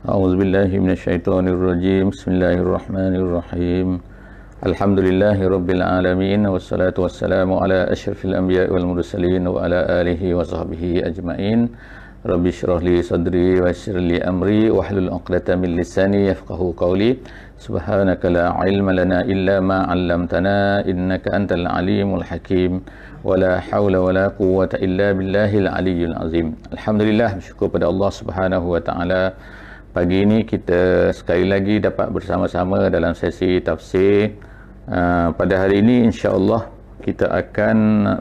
A'udzubillahi minasyaitonirrajim. Bismillahirrahmanirrahim. Alhamdulillahirabbil alamin wassalatu wassalamu ala asyrafil anbiya'i wal mursalin wa ala alihi wa sahbihi ajmain. Rabbi shrah li sadri wa yassir li amri wahlul 'uqdatam min lisani yafqahu qawli. Subhanaka la ilma lana illa ma 'allamtana innaka antal alimul hakim. Wala haula wala quwwata illa billahil aliyyil azim. Alhamdulillah, bersyukur pada Allah Subhanahu wa taala. Pagi ini kita sekali lagi dapat bersama-sama dalam sesi tafsir. Pada hari ini insya-Allah kita akan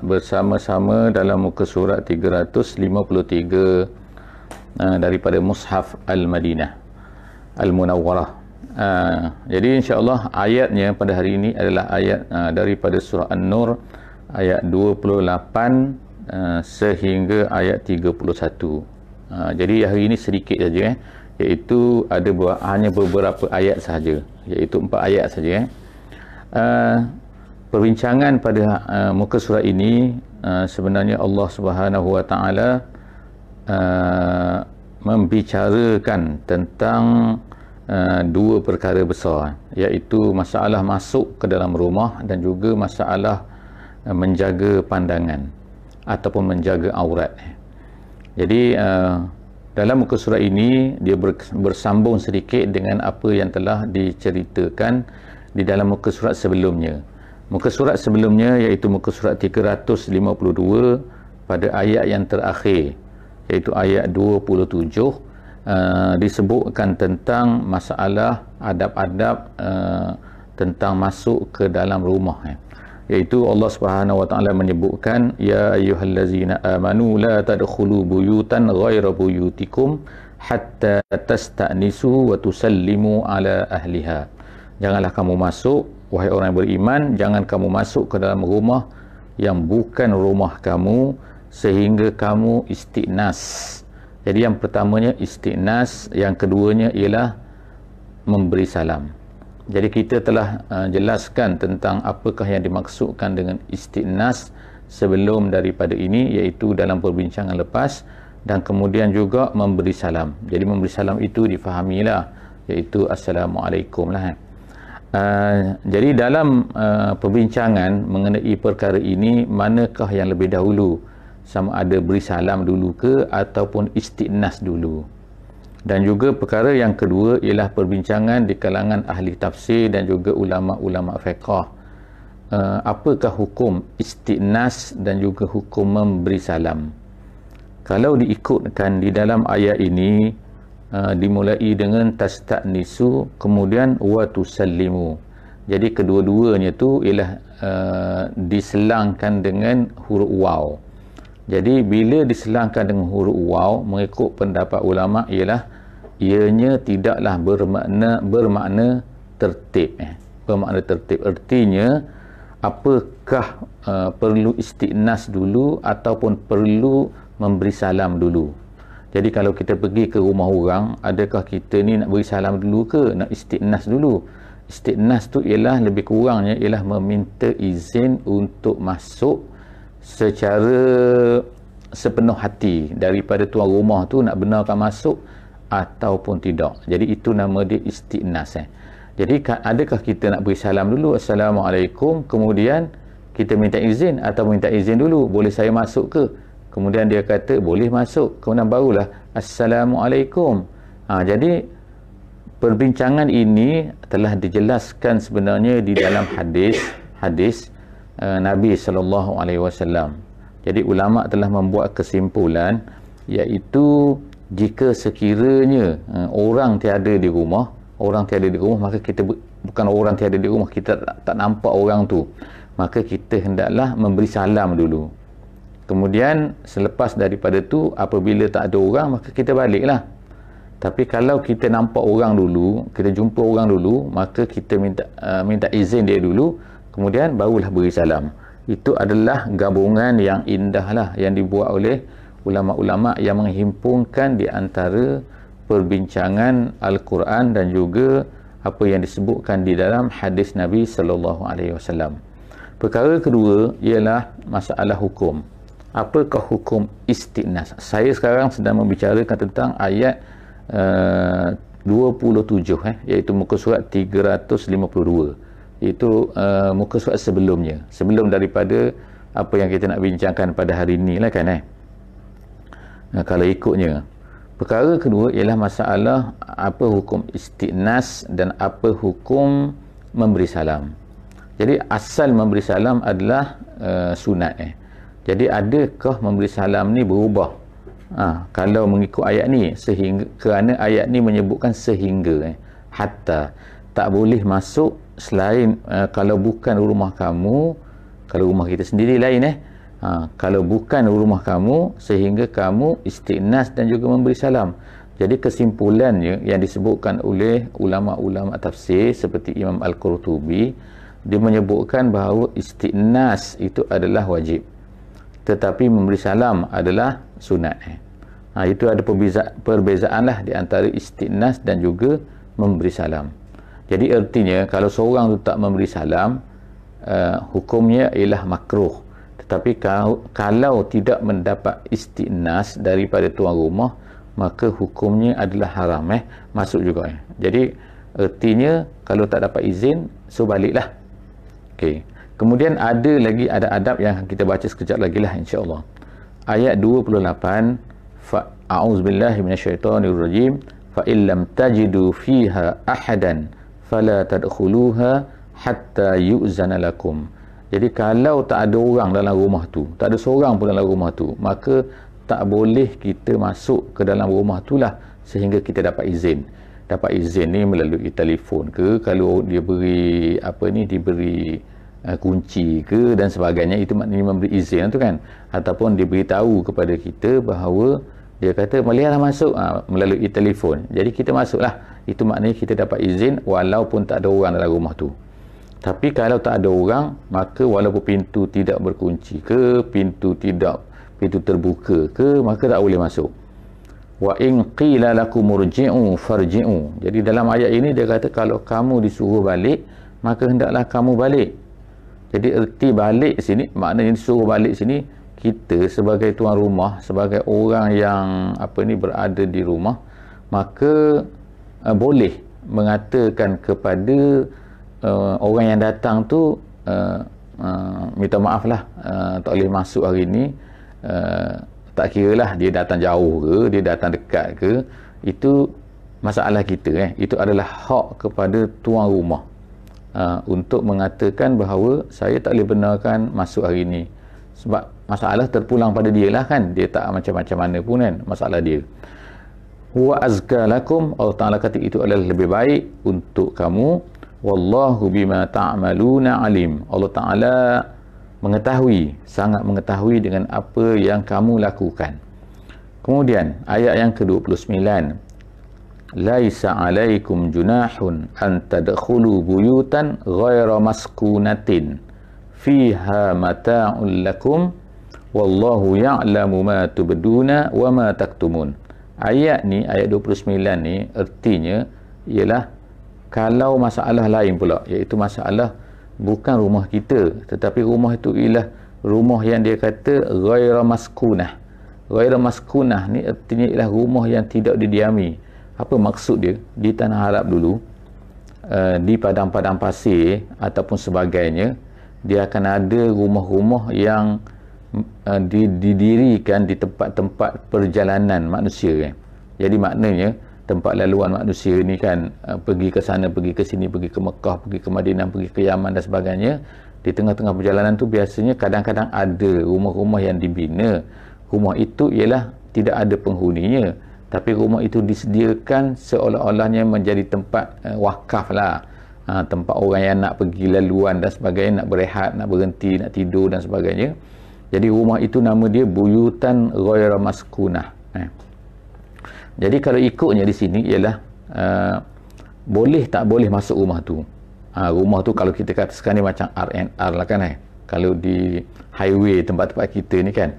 bersama-sama dalam muka surat 353 daripada Mushaf Al-Madinah Al-Munawwarah. Jadi insya-Allah ayatnya pada hari ini adalah ayat daripada surah An-Nur ayat 28 sehingga ayat 31. Jadi hari ini sedikit saja, iaitu ada hanya beberapa ayat sahaja, iaitu 4 ayat saja. Perbincangan pada muka surat ini sebenarnya Allah Subhanahu wa taala membicarakan tentang dua perkara besar, iaitu masalah masuk ke dalam rumah dan juga masalah menjaga pandangan ataupun menjaga aurat. Jadi dalam muka surat ini dia bersambung sedikit dengan apa yang telah diceritakan di dalam muka surat sebelumnya. Muka surat sebelumnya iaitu muka surat 352 pada ayat yang terakhir, iaitu ayat 27, disebutkan tentang masalah adab-adab tentang masuk ke dalam rumah, iaitu Allah Subhanahu wa taala menyebutkan, ya ayyuhallazina amanu la tadkhulu buyutan ghaira buyutikum hatta tasta'nisu wa tusallimu ala ahliha. Janganlah kamu masuk, wahai orang yang beriman, jangan kamu masuk ke dalam rumah yang bukan rumah kamu sehingga kamu istiqnas. Jadi yang pertamanya istiqnas, yang keduanya ialah memberi salam. Jadi kita telah jelaskan tentang apakah yang dimaksudkan dengan istiqnas sebelum daripada ini, iaitu dalam perbincangan lepas, dan kemudian juga memberi salam. Jadi memberi salam itu difahamilah, iaitu Assalamualaikum lah. Jadi dalam perbincangan mengenai perkara ini, manakah yang lebih dahulu, sama ada beri salam dulu ke ataupun istiqnas dulu? Dan juga perkara yang kedua ialah perbincangan di kalangan ahli tafsir dan juga ulama-ulama fiqh. Apakah hukum istiqnas dan juga hukum memberi salam? Kalau diikutkan di dalam ayat ini, dimulai dengan tasta'nisu, kemudian wa tusallimu. Jadi kedua-duanya tu ialah diselangkan dengan huruf waw. Jadi bila diselangkan dengan huruf waw, mengikut pendapat ulama ialah ianya tidaklah bermakna tertib. Bermakna tertib artinya apakah perlu istiqnas dulu ataupun perlu memberi salam dulu. Jadi kalau kita pergi ke rumah orang, adakah kita ni nak beri salam dulu ke nak istiqnas dulu? Istiqnas tu ialah lebih kurangnya ialah meminta izin untuk masuk secara sepenuh hati daripada tuan rumah tu nak benarkan masuk ataupun tidak. Jadi itu nama dia istiqnas. Jadi adakah kita nak beri salam dulu, Assalamualaikum, kemudian kita minta izin atau minta izin dulu, boleh saya masuk ke? Kemudian dia kata boleh masuk, kemudian barulah Assalamualaikum. Jadi perbincangan ini telah dijelaskan sebenarnya di dalam hadis Nabi SAW. Jadi ulama telah membuat kesimpulan, iaitu jika sekiranya orang tiada di rumah, maka kita bukan orang tiada di rumah, kita tak nampak orang tu, maka kita hendaklah memberi salam dulu. Kemudian selepas daripada tu, apabila tak ada orang, maka kita baliklah. Tapi kalau kita nampak orang dulu, kita jumpa orang dulu, maka kita minta izin dia dulu, kemudian barulah beri salam. Itu adalah gabungan yang indah lah yang dibuat oleh ulama-ulama yang menghimpunkan di antara perbincangan Al-Quran dan juga apa yang disebutkan di dalam hadis Nabi sallallahu alaihi wasallam. Perkara kedua ialah masalah hukum. Apakah hukum istiqnas? Saya sekarang sedang membicarakan tentang ayat 27 iaitu muka surat 352, iaitu muka surat sebelum daripada apa yang kita nak bincangkan pada hari ini lah kan. Kalau ikutnya, perkara kedua ialah masalah apa hukum isti'nas dan apa hukum memberi salam. Jadi asal memberi salam adalah sunat. Jadi adakah memberi salam ni berubah? Kalau mengikut ayat ni, sehingga kerana ayat ni menyebutkan sehingga, hatta, tak boleh masuk selain kalau bukan rumah kamu, kalau rumah kita sendiri lain kalau bukan rumah kamu, sehingga kamu istighnas dan juga memberi salam. Jadi kesimpulannya yang disebutkan oleh ulama-ulama tafsir seperti Imam Al-Qurtubi, dia menyebutkan bahawa istighnas itu adalah wajib, tetapi memberi salam adalah sunat. Itu ada perbezaan lah di antara istighnas dan juga memberi salam. Jadi artinya kalau seorang tu tak memberi salam, hukumnya ialah makruh. Tetapi kalau tidak mendapat istighnas daripada tuan rumah, maka hukumnya adalah haram, masuk juga. Jadi artinya kalau tak dapat izin, so baliklah. Okey. Kemudian ada adab yang kita baca sekejap lagi lah insya-Allah. Ayat 28, a'udzubillahi minasyaitonirrajim, fa illam tajidu fiha ahadan fala tadkhuluha hatta yu'zana lakum. Jadi kalau tak ada orang dalam rumah tu, tak ada seorang pun dalam rumah tu, maka tak boleh kita masuk ke dalam rumah tu lah sehingga kita dapat izin. Dapat izin ni melalui telefon ke, kalau dia beri diberi kunci ke dan sebagainya, itu maknanya memberi izin tu kan. Ataupun diberitahu kepada kita bahawa dia kata bolehlah masuk melalui telefon. Jadi kita masuklah. Itu maknanya kita dapat izin walaupun tak ada orang dalam rumah tu. Tapi kalau tak ada orang, maka walaupun pintu tidak berkunci ke, pintu terbuka ke, maka tak boleh masuk. Wa in qila lakum murji'u farji'u. Jadi dalam ayat ini dia kata kalau kamu disuruh balik, maka hendaklah kamu balik. Jadi erti balik sini, maknanya disuruh balik sini, kita sebagai tuan rumah, sebagai orang yang berada di rumah, maka boleh mengatakan kepada orang yang datang tu, minta maaf lah, tak boleh masuk hari ni. Tak kira lah dia datang jauh ke, dia datang dekat ke, itu masalah kita. Itu adalah hak kepada tuan rumah untuk mengatakan bahawa saya tak boleh benarkan masuk hari ni, sebab masalah terpulang pada dia lah kan. Dia tak macam-macam mana pun kan, masalah dia. Wa azka lakum, Allah Ta'ala kata itu adalah lebih baik untuk kamu. Wallahu bima ta'maluna alim. Allah Ta'ala mengetahui, sangat mengetahui dengan apa yang kamu lakukan. Kemudian ayat yang ke-29, laisa alaikum junahun an tadkhulu buyutan ghaira maskunatin fiha mata'un lakum wallahu ya'lamu ma tubduna wa ma taktumun. Ayat ni, ayat 29 ni artinya ialah kalau masalah lain pula, iaitu masalah bukan rumah kita, tetapi rumah itu ialah rumah yang dia kata ghaira maskunah. Ghaira maskunah ni artinya ialah rumah yang tidak didiami. Apa maksud dia? Di tanah Arab dulu, di padang-padang pasir ataupun sebagainya, dia akan ada rumah-rumah yang didirikan di tempat-tempat perjalanan manusia. Jadi maknanya tempat laluan manusia ni kan, pergi ke sana, pergi ke sini, pergi ke Mekah, pergi ke Madinah, pergi ke Yaman dan sebagainya. Di tengah-tengah perjalanan tu biasanya kadang-kadang ada rumah-rumah yang dibina. Rumah itu ialah tidak ada penghuninya, tapi rumah itu disediakan seolah-olahnya menjadi tempat wakaf lah, tempat orang yang nak pergi laluan dan sebagainya, nak berehat, nak berhenti, nak tidur dan sebagainya. Jadi rumah itu nama dia buyutan ghaira maskunah. Jadi kalau ikutnya di sini ialah boleh tak boleh masuk rumah tu. Rumah tu kalau kita kata sekarang ni macam R&R lah kan. Kalau di highway tempat-tempat kita ni kan,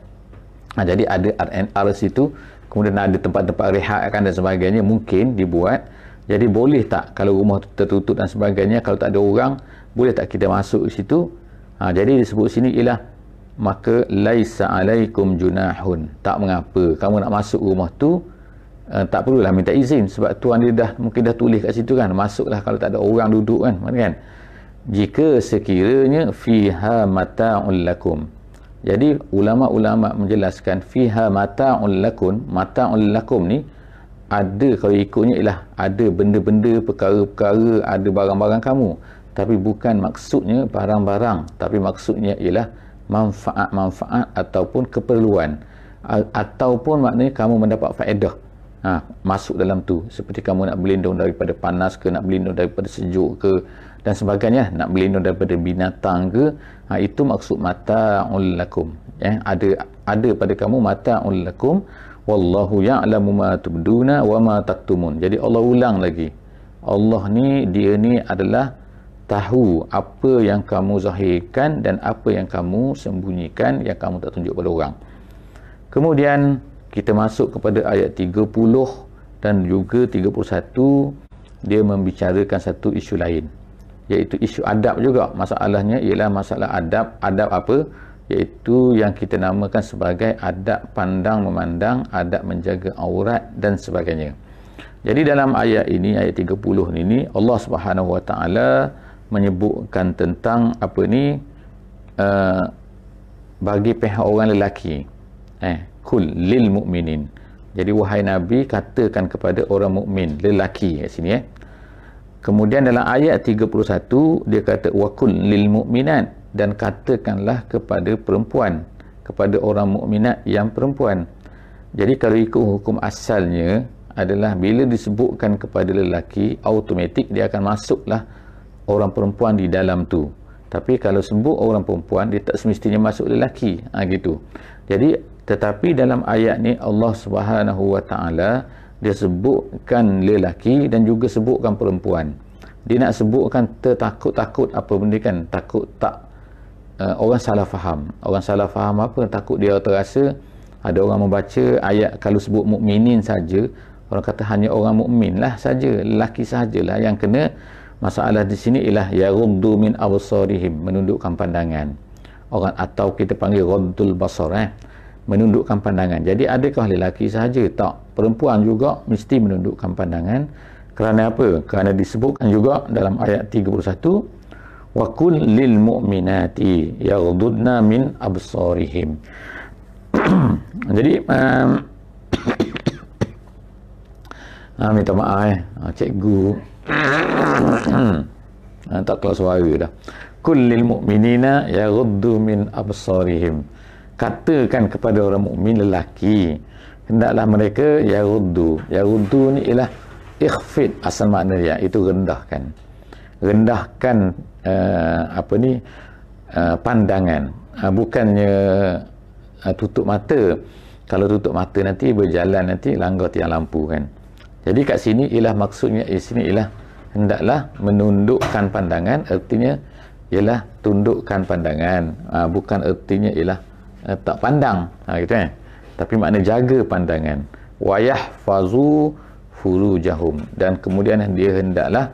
jadi ada R&R situ, kemudian ada tempat-tempat rehat kan dan sebagainya, mungkin dibuat. Jadi boleh tak kalau rumah tu tertutup dan sebagainya, kalau tak ada orang, boleh tak kita masuk ke situ? Jadi disebut sini ialah maka laisa alaikum junahun, tak mengapa kamu nak masuk rumah tu tak perlulah minta izin sebab tuan dia dah mungkin dah tulis kat situ kan, masuklah kalau tak ada orang duduk kan. Jika sekiranya fiha mata'un lakum. Jadi ulama-ulama menjelaskan fiha mata'un lakum ni ada, kalau ikutnya ialah ada benda-benda, perkara-perkara, ada barang-barang kamu, tapi bukan maksudnya barang-barang, tapi maksudnya ialah manfaat-manfaat ataupun keperluan, ataupun maknanya kamu mendapat faedah masuk dalam tu, seperti kamu nak berlindung daripada panas ke, nak berlindung daripada sejuk ke dan sebagainya, nak berlindung daripada binatang ke, itu maksud mata'ul lakum, ada pada kamu mata'ul lakum, wallahu ya'lamu ma tubduna wa ma taktumun. Jadi Allah ulang lagi, Allah ni, dia ni adalah tahu apa yang kamu zahirkan dan apa yang kamu sembunyikan, yang kamu tak tunjuk pada orang. Kemudian kita masuk kepada ayat 30 dan juga 31, dia membicarakan satu isu lain, iaitu isu adab juga. Masalahnya ialah masalah adab. Adab apa? Iaitu yang kita namakan sebagai adab pandang memandang, adab menjaga aurat dan sebagainya. Jadi dalam ayat ini, ayat 30 ini, Allah Subhanahu Wa Taala menyebutkan tentang apa ni, bagi pihak orang lelaki, kul lil mu'minin. Jadi wahai Nabi, katakan kepada orang mukmin lelaki kat sini. Kemudian dalam ayat 31 dia kata wa kul lil mu'minat, dan katakanlah kepada perempuan, kepada orang mukminat yang perempuan. Jadi kalau ikut hukum asalnya adalah bila disebutkan kepada lelaki, automatik dia akan masuklah orang perempuan di dalam tu. Tapi kalau sebut orang perempuan, dia tak semestinya masuk lelaki, gitu. Jadi tetapi dalam ayat ni Allah Subhanahu Wa Taala dia sebutkan lelaki dan juga sebutkan perempuan. Dia nak sebutkan takut apa benda kan, takut tak orang salah faham. Orang salah faham apa? Takut dia terasa ada orang membaca ayat kalau sebut mukminin saja, orang kata hanya orang mukmin lah saja, lelaki sajalah yang kena. Masalah di sini ialah yaghuddu min absarihim, menundukkan pandangan. Orang atau kita panggil ghaddul basar, menundukkan pandangan. Jadi adakah lelaki sahaja? Tak, perempuan juga mesti menundukkan pandangan. Kerana apa? Kerana disebutkan juga dalam ayat 31, wa kul lil mu'minati yaghdudna min absarihim. Jadi minta maaf cikgu tak keluar suara dah. Kul lil mu'minina yaghuddu min absarihim, katakan kepada orang mukmin lelaki hendaklah mereka yaghuddu ni ialah ikhfid, asal makna dia itu rendahkan pandangan, bukannya tutup mata. Kalau tutup mata nanti berjalan, nanti langgar tiang lampu kan. Jadi kat sini ialah maksudnya, di sini ialah hendaklah menundukkan pandangan, artinya ialah tundukkan pandangan, bukan artinya ialah tak pandang, gitu tapi makna jaga pandangan. Wa yahfazu furujahum, dan kemudian dia hendaklah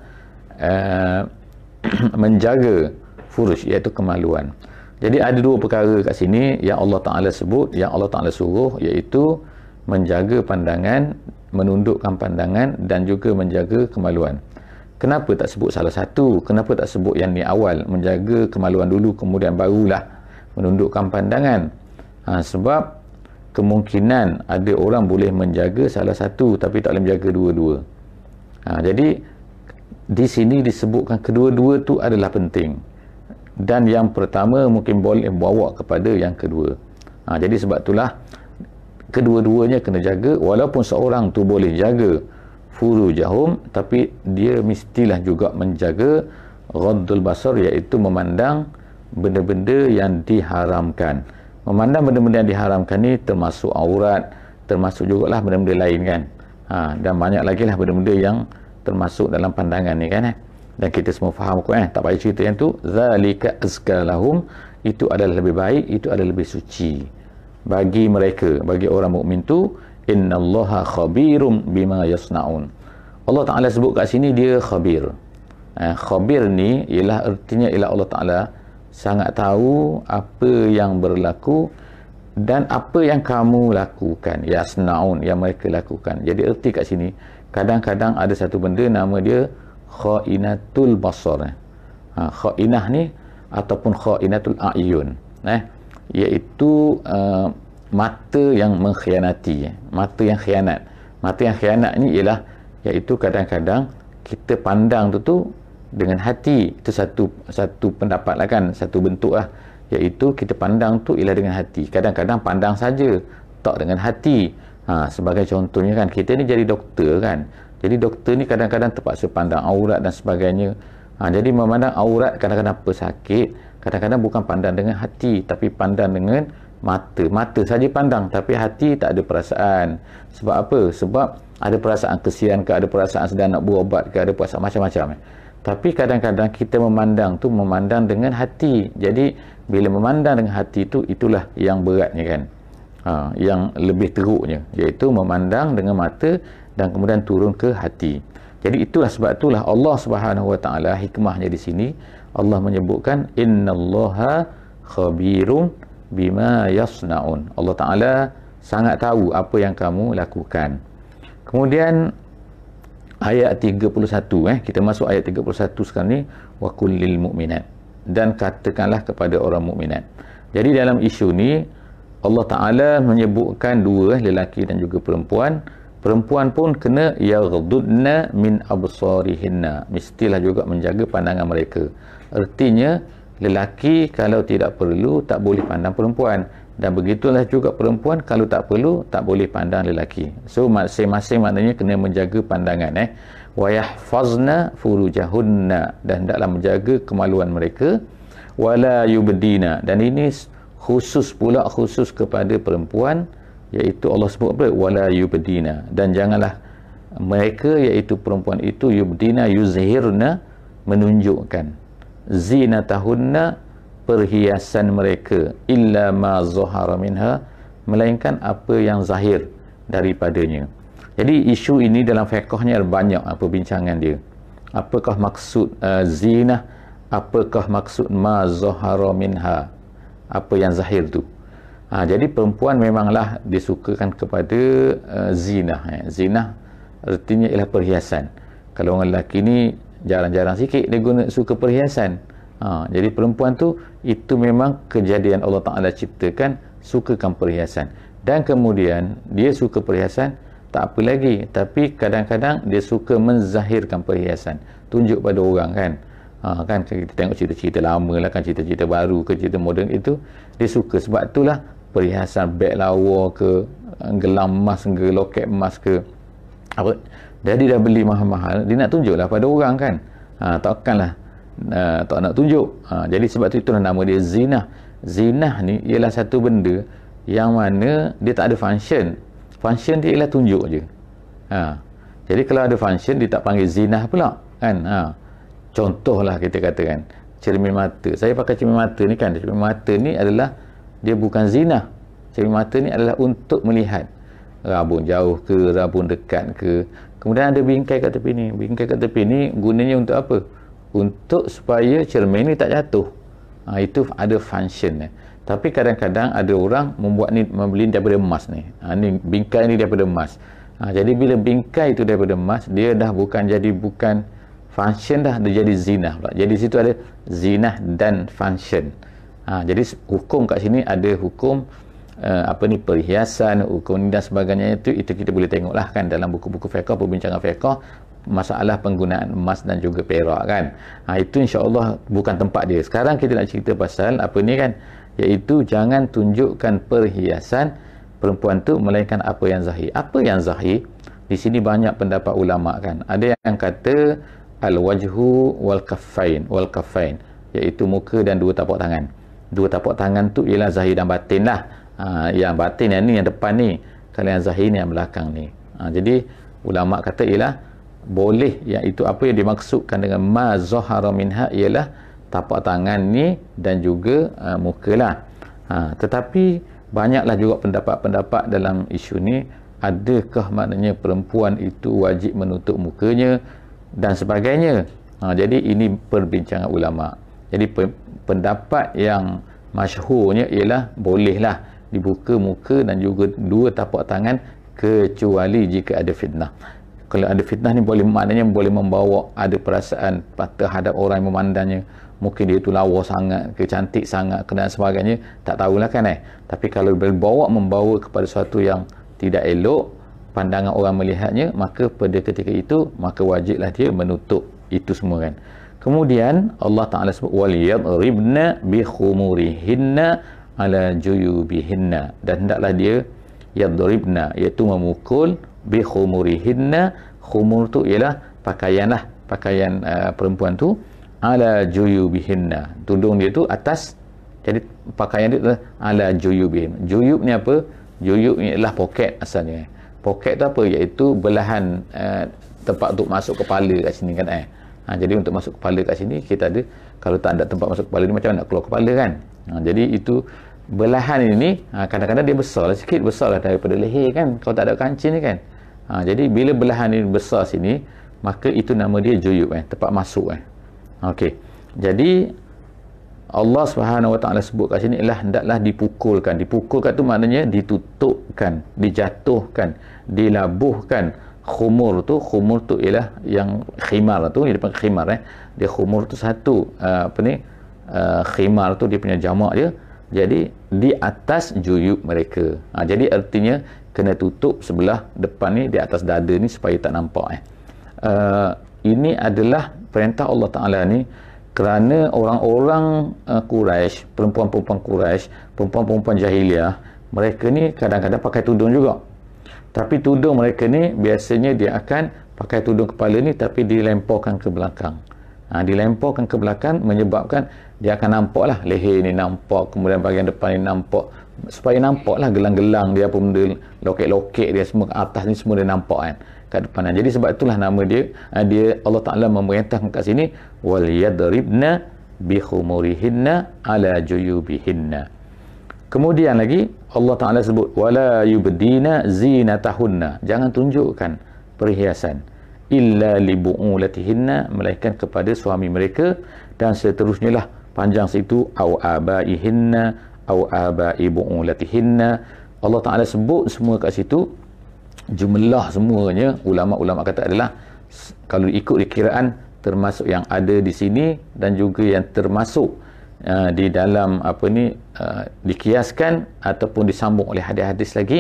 menjaga furuj, iaitu kemaluan. Jadi ada dua perkara kat sini yang Allah Ta'ala sebut, yang Allah Ta'ala suruh, iaitu menjaga pandangan, menundukkan pandangan dan juga menjaga kemaluan. Kenapa tak sebut salah satu? Kenapa tak sebut yang ni awal, menjaga kemaluan dulu kemudian barulah menundukkan pandangan? Sebab kemungkinan ada orang boleh menjaga salah satu tapi tak boleh menjaga dua-dua. Jadi di sini disebutkan kedua-dua tu adalah penting, dan yang pertama mungkin boleh bawa kepada yang kedua. Jadi sebab itulah kedua-duanya kena jaga. Walaupun seorang tu boleh jaga furujahum, tapi dia mestilah juga menjaga ghaddul basar, iaitu memandang benda-benda yang diharamkan. Memandang benda-benda yang diharamkan ni termasuk aurat, termasuk jugalah benda-benda lain kan. Dan banyak lagi lah benda-benda yang termasuk dalam pandangan ni kan. Dan kita semua faham kok tak payah cerita yang tu. Zalika azka lahum, itu adalah lebih baik, itu adalah lebih suci bagi mereka, bagi orang mukmin tu. Innallaha khabirum bima yasnaun. Allah Ta'ala sebut kat sini dia khabir. Khabir ni ialah artinya ialah Allah Ta'ala sangat tahu apa yang berlaku dan apa yang kamu lakukan, yasnaun, yang mereka lakukan. Jadi erti kat sini, kadang-kadang ada satu benda nama dia khainatul basar. Khainah ni ataupun khainatul a'yun, iaitu mata yang mengkhianati, mata yang khianat. Mata yang khianat ni ialah iaitu kadang-kadang kita pandang tu dengan hati. Itu satu pendapat lah kan, satu bentuk lah, iaitu kita pandang tu ialah dengan hati. Kadang-kadang pandang saja, tak dengan hati. Sebagai contohnya kan, kita ni jadi doktor kan, jadi doktor ni kadang-kadang terpaksa pandang aurat dan sebagainya. Jadi memandang aurat kadang-kadang pesakit, kadang-kadang bukan pandang dengan hati, tapi pandang dengan mata saja pandang, tapi hati tak ada perasaan. Sebab apa? Sebab ada perasaan kesian ke, ada perasaan sedang nak berubat ke, ada perasaan macam-macam. Tapi kadang-kadang kita memandang dengan hati. Jadi bila memandang dengan hati tu, itulah yang beratnya kan, yang lebih teruknya, iaitu memandang dengan mata dan kemudian turun ke hati. Jadi sebab itulah Allah Subhanahu Wa Taala, hikmahnya di sini Allah menyebutkan innallaha khabirun bima yasnaun. Allah Taala sangat tahu apa yang kamu lakukan. Kemudian ayat 31, kita masuk ayat 31 sekarang ni, wa kullil mu'minat, dan katakanlah kepada orang mukminat. Jadi dalam isu ni Allah Taala menyebutkan dua, lelaki dan juga perempuan. Perempuan pun kena yaghdudna min absarihinna, mestilah juga menjaga pandangan mereka. Artinya lelaki kalau tidak perlu tak boleh pandang perempuan, dan begitulah juga perempuan kalau tak perlu tak boleh pandang lelaki. So masing-masing maknanya kena menjaga pandangan. Wa yahfazna furujahunna, dan hendaklah menjaga kemaluan mereka. Wala yubdina, dan ini khusus kepada perempuan, iaitu Allah sebut apa? Wala yubdina, dan janganlah mereka, iaitu perempuan itu, yubdina, yuzhirna, menunjukkan, zinatahunna, perhiasan mereka, illa ma zahara minha, melainkan apa yang zahir daripadanya. Jadi isu ini dalam fiqhnya banyak perbincangan dia. Apakah maksud zinah, apakah maksud ma zahara minha, apa yang zahir tu. Jadi perempuan memanglah disukakan kepada zinah. Zinah artinya ialah perhiasan. Kalau orang lelaki ni jarang-jarang sikit dia suka perhiasan. Jadi perempuan tu, itu memang kejadian Allah Ta'ala ciptakan, sukakan perhiasan. Dan kemudian dia suka perhiasan, tak apa lagi, tapi kadang-kadang dia suka menzahirkan perhiasan, tunjuk pada orang kan. Kan kita tengok cerita-cerita lama lah kan, cerita-cerita baru ke cerita moden, itu dia suka. Sebab itulah perhiasan beg lawa ke, gelang emas ke, loket emas ke, apa, jadi dah beli mahal-mahal, dia nak tunjuklah pada orang kan. Takkanlah tak nak tunjuk. Jadi sebab itulah nama dia zinah. Zinah ni ialah satu benda yang mana dia tak ada function. Function dia ialah tunjuk je. Jadi kalau ada function, dia tak panggil zinah pula kan. Contohlah kita katakan cermin mata. Saya pakai cermin mata ni kan, cermin mata ni adalah, dia bukan zinah. Cermin mata ni adalah untuk melihat rabun jauh ke, rabun dekat ke. Kemudian ada bingkai kat tepi ni. Bingkai kat tepi ni gunanya untuk apa? Untuk supaya cermin ni tak jatuh. Itu ada function. Tapi kadang-kadang ada orang membuat ni, membeli daripada emas ni. Ni bingkai ni daripada emas. Jadi bila bingkai itu daripada emas, dia dah bukan function dah, dia jadi zinah pula. Jadi situ ada zinah dan function. Jadi hukum kat sini ada hukum perhiasan, hukum ni dan sebagainya. Itu kita boleh tengoklah kan dalam buku-buku fiqh, perbincangan fiqh, masalah penggunaan emas dan juga perak kan. Itu insya-Allah bukan tempat dia. Sekarang kita nak cerita pasal apa ni kan, iaitu jangan tunjukkan perhiasan perempuan tu melainkan apa yang zahir. Apa yang zahir? Di sini banyak pendapat ulama kan. Ada yang kata al-wajhu wal kaffain, iaitu muka dan dua tapak tangan. Dua tapak tangan tu ialah zahir dan batin lah. Yang batin yang ni, yang depan ni. Kalau yang zahir ni, yang belakang ni. Jadi ulama kata ialah boleh, iaitu apa yang dimaksudkan dengan ma zahara minha ialah tapak tangan ni dan juga muka lah. Tetapi banyaklah juga pendapat-pendapat dalam isu ni. Adakah maknanya perempuan itu wajib menutup mukanya dan sebagainya. Jadi ini perbincangan ulama. Jadi pendapat yang masyhurnya ialah bolehlah dibuka muka dan juga dua tapak tangan, kecuali jika ada fitnah. Kalau ada fitnah ni boleh, maknanya boleh membawa ada perasaan terhadap orang yang memandangnya, mungkin dia tu lawa sangat ke, cantik sangat ke, dan sebagainya, tak tahulah kan. Tapi kalau membawa kepada sesuatu yang tidak elok, pandangan orang melihatnya, maka pada ketika itu maka wajiblah dia menutup itu semua kan. Kemudian Allah Ta'ala sebut wal yadribna bi khumurihinna ala juyubihinna, dan hendaklah dia yadribna, iaitu memukul, bi khumurihinna, khumur tu ialah pakaian perempuan tu, ala juyubihinna, tudung dia tu atas, jadi pakaian dia tu ala juyubihin. Juyub ni apa? Juyub ni ialah poket asalnya. Poket tu apa? Iaitu belahan tempat untuk masuk kepala kat sini kan. Jadi untuk masuk kepala kat sini kita ada, kalau tak ada tempat masuk kepala ni macam nak keluar kepala kan. Jadi itu belahan ini kadang-kadang dia besar sikit, besar lah daripada leher kan, kalau tak ada kancing ni kan. Jadi bila belahan ini besar sini, maka itu nama dia juyub, tempat masuk. Okey. Jadi Allah Subhanahu Wa Taala sebut kat sini ialah hendaklah dipukulkan. Dipukulkan tu maknanya ditutupkan, dijatuhkan, dilabuhkan. Khumur tu ialah yang khimar tu, dia panggil khimar. Dia khumur tu satu, khimar tu dia punya jamak dia. Jadi di atas juyub mereka. Jadi artinya kena tutup sebelah depan ni, di atas dada ni, supaya tak nampak. Ini adalah perintah Allah Ta'ala ni kerana orang-orang Quraisy, perempuan-perempuan Quraisy, perempuan-perempuan jahiliah, mereka ni kadang-kadang pakai tudung juga. Tapi tudung mereka ni biasanya dia akan pakai tudung kepala ni tapi dilemparkan ke belakang. Dilemparkan ke belakang menyebabkan dia akan nampak lah leher ni nampak, kemudian bahagian depan ni nampak, supaya nampak lah gelang-gelang dia, apa benda, loket-loket dia semua ke atas ni semua dia nampak kan kat depan. Jadi sebab itulah nama dia, Allah Ta'ala memerintahkan kat sini wal yadribna bi khumurihinna ala juyubihinna. Kemudian lagi Allah Ta'ala sebut wala yubdina zinatahunna, jangan tunjukkan perhiasan, illa li bu'ulatihinna, melainkan kepada suami mereka, dan seterusnya lah panjang situ, au abaihinna au abai bu'ulatihinna. Allah Ta'ala sebut semua kat situ, jumlah semuanya ulama-ulama kata adalah, kalau ikut dikiraan, termasuk yang ada di sini dan juga yang termasuk di dalam dikiaskan ataupun disambung oleh hadis-hadis lagi,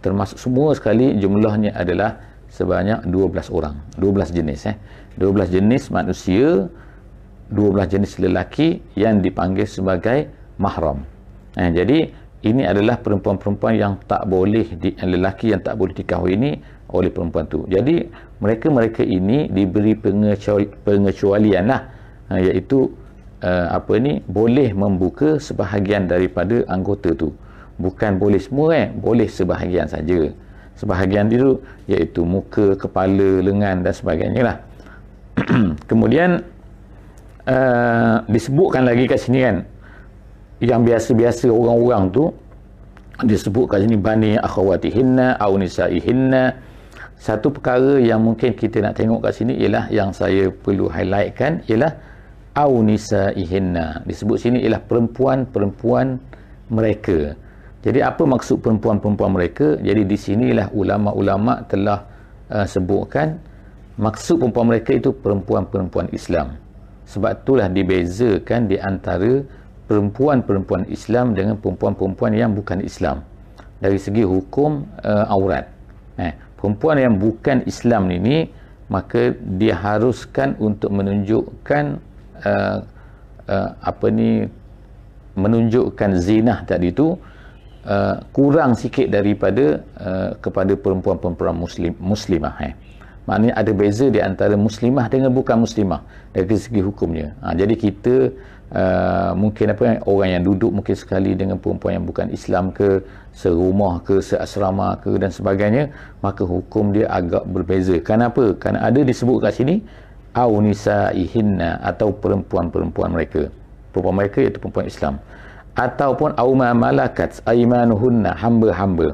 termasuk semua sekali jumlahnya adalah sebanyak 12 orang, 12 jenis 12 jenis manusia, 12 jenis lelaki yang dipanggil sebagai mahram. Jadi ini adalah perempuan-perempuan yang tak boleh lelaki yang tak boleh dikahwini oleh perempuan tu. Jadi mereka ini diberi pengecualian lah, iaitu boleh membuka sebahagian daripada anggota tu. Bukan boleh semua, boleh sebahagian saja. Sebahagian itu iaitu muka, kepala, lengan dan sebagainya lah. Kemudian disebutkan lagi kat sini kan, yang biasa-biasa orang-orang tu disebut kat sini bani akhawatihinna au nisaihinna. Satu perkara yang mungkin kita nak tengok kat sini ialah, yang saya perlu highlightkan ialah au nisaihinna. Disebut sini ialah perempuan-perempuan mereka. Jadi apa maksud perempuan-perempuan mereka? Jadi di sinilah ulama-ulama telah sebutkan maksud perempuan mereka itu perempuan-perempuan Islam. Sebab itulah dibezakan di antara perempuan-perempuan Islam dengan perempuan-perempuan yang bukan Islam dari segi hukum aurat. Perempuan yang bukan Islam ini, maka diharuskan untuk menunjukkan menunjukkan zinah tadi itu kurang sikit daripada kepada perempuan-perempuan muslimah. Maknanya ada beza di antara muslimah dengan bukan muslimah dari segi hukumnya. Jadi kita mungkin orang yang duduk mungkin sekali dengan perempuan yang bukan Islam ke, serumah ke, seasrama ke dan sebagainya, maka hukum dia agak berbeza. Kenapa? Kerana ada disebut kat sini au nisaihinna, atau perempuan-perempuan mereka. Perempuan mereka iaitu perempuan Islam. Ataupun au ma malakat aymanuhunna, hamba-hamba.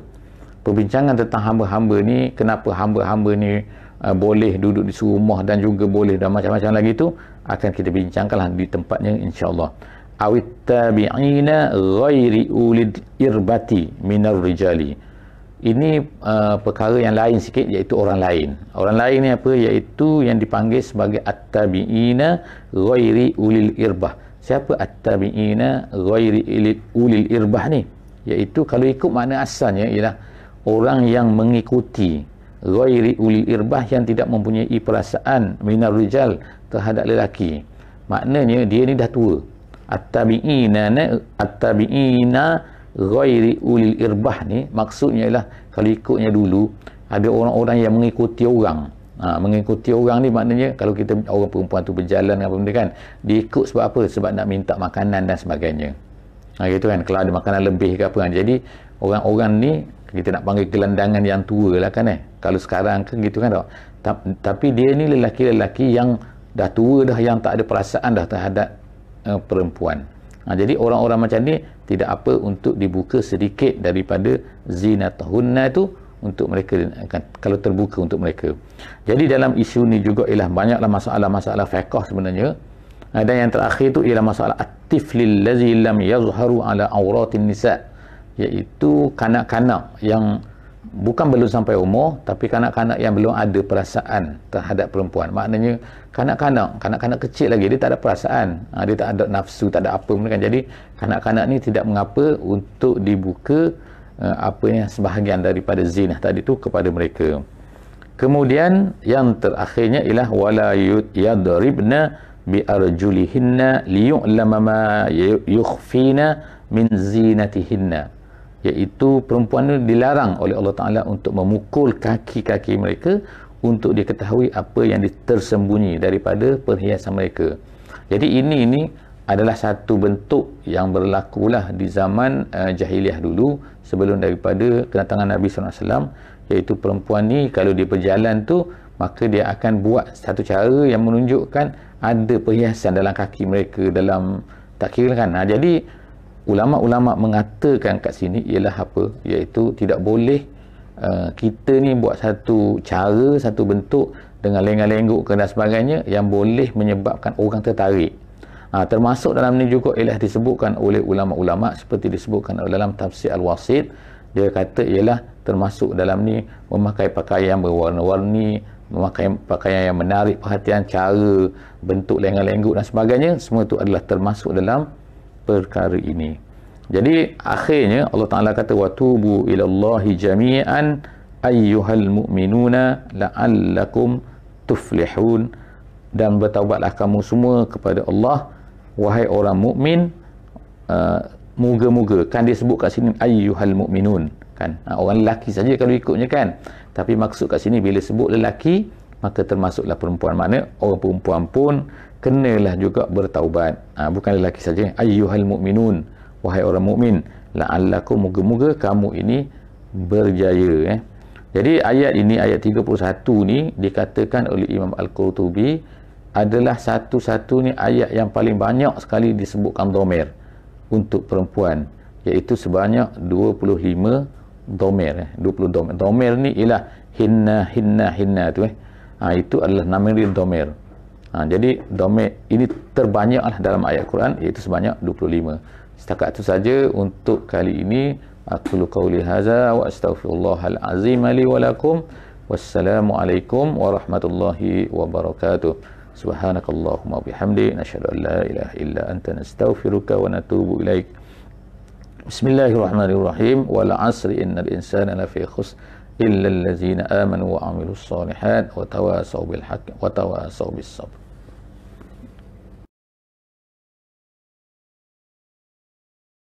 Perbincangan tentang hamba-hamba ni, kenapa hamba-hamba ni boleh duduk di rumah dan juga boleh dan macam-macam lagi tu, akan kita bincangkanlah di tempatnya insya-Allah. awit tabi'ina ghairi ulil irbati minar rijali. Ini perkara yang lain sikit, iaitu orang lain. Orang lain ni apa? Iaitu yang dipanggil sebagai at-tabi'ina ghairi ulil irbah. Siapa at-tabi'ina ghairi ulil irbah ni? Iaitu kalau ikut makna asalnya ialah orang yang mengikuti, ghairi ulil irbah, yang tidak mempunyai perasaan minar rijal terhadap lelaki. Maknanya dia ni dah tua. At-tabi'ina ghairi ulil irbah ni maksudnya ialah kalau ikutnya dulu ada orang-orang yang mengikuti orang. Mengikuti orang ni maknanya kalau kita orang perempuan tu berjalan apa benda kan, dia ikut sebab apa? Sebab nak minta makanan dan sebagainya. Gitu kan, kalau ada makanan lebih ke apa kan. Jadi orang-orang ni kita nak panggil gelandangan yang tua lah kan kalau sekarang kan gitu kan tak. Tapi dia ni lelaki-lelaki yang dah tua dah, yang tak ada perasaan dah terhadap perempuan. Jadi orang-orang macam ni tidak apa untuk dibuka sedikit daripada zinatahunna tu untuk mereka, kalau terbuka untuk mereka. Jadi dalam isu ni juga ialah banyaklah masalah-masalah fiqh sebenarnya. Dan yang terakhir tu ialah masalah at-tiflil ladzi lam yazharu ala auratin nisa, iaitu kanak-kanak yang bukan belum sampai umur, tapi kanak-kanak yang belum ada perasaan terhadap perempuan. Maknanya kanak-kanak kecil lagi, dia tak ada perasaan, dia tak ada nafsu, tak ada apa pun kan. Jadi kanak-kanak ni tidak mengapa untuk dibuka sebahagian daripada zina tadi tu kepada mereka. Kemudian yang terakhirnya ialah wala yadribna bi arjulihinna liyu'lama ma yukhfina min zinatihinna, iaitu perempuan itu dilarang oleh Allah Ta'ala untuk memukul kaki-kaki mereka untuk diketahui apa yang tersembunyi daripada perhiasan mereka. Jadi ini adalah satu bentuk yang berlakulah di zaman jahiliah dulu sebelum daripada kedatangan Nabi SAW, iaitu perempuan ni kalau dia berjalan tu maka dia akan buat satu cara yang menunjukkan ada perhiasan dalam kaki mereka, dalam tak kira kan. Jadi ulama-ulama mengatakan kat sini ialah apa? Iaitu tidak boleh kita ni buat satu cara, satu bentuk dengan lengan-lengguk dan sebagainya yang boleh menyebabkan orang tertarik. Termasuk dalam ni juga ialah disebutkan oleh ulama-ulama seperti disebutkan dalam tafsir Al-Wasit. Dia kata ialah termasuk dalam ni memakai pakaian berwarna-warni, memakai pakaian yang menarik perhatian, cara bentuk lengan-lengguk dan sebagainya, semua itu adalah termasuk dalam perkara ini. Jadi akhirnya Allah Ta'ala kata watubu ilallahi jami'an ayyuhal mu'minuna la'allakum tuflihun, dan bertaubatlah kamu semua kepada Allah wahai orang mukmin, moga-moga. Kan dia sebut kat sini ayyuhal mu'minun kan, orang lelaki saja kalau ikutnya kan, tapi maksud kat sini bila sebut lelaki maka termasuklah perempuan. Maknanya orang perempuan pun kenalah juga bertaubat, bukan lelaki saja. Ayyuhal mu'minun, wahai orang mukmin, la'allakum, moga-moga kamu ini berjaya. Jadi ayat ini, ayat 31 ni dikatakan oleh Imam Al-Qurtubi adalah satu-satunya ayat yang paling banyak sekali disebutkan dhamir untuk perempuan, iaitu sebanyak 25 dhamir. 20 dhamir. Dhamir ni ialah hinna tu itu adalah nama dia dhamir. Jadi dhamir ini terbanyaklah dalam ayat Quran, iaitu sebanyak 25. Setakat itu saja untuk kali ini. Aqulu qawli hadza wa astaghfirullahal azim li wa lakum. Wassalamualaikum warahmatullahi wabarakatuh. Subhanakallahumma bihamdi nashhadu an la ilaha illa anta nastaghfiruka wa natubu ilaik. Bismillahirrahmanirrahim. Wal 'asri innal insana lafi khusr illa allazina amanu wa 'amilus solihat wa tawasaw bil haqqi wa tawasaw bis sabr.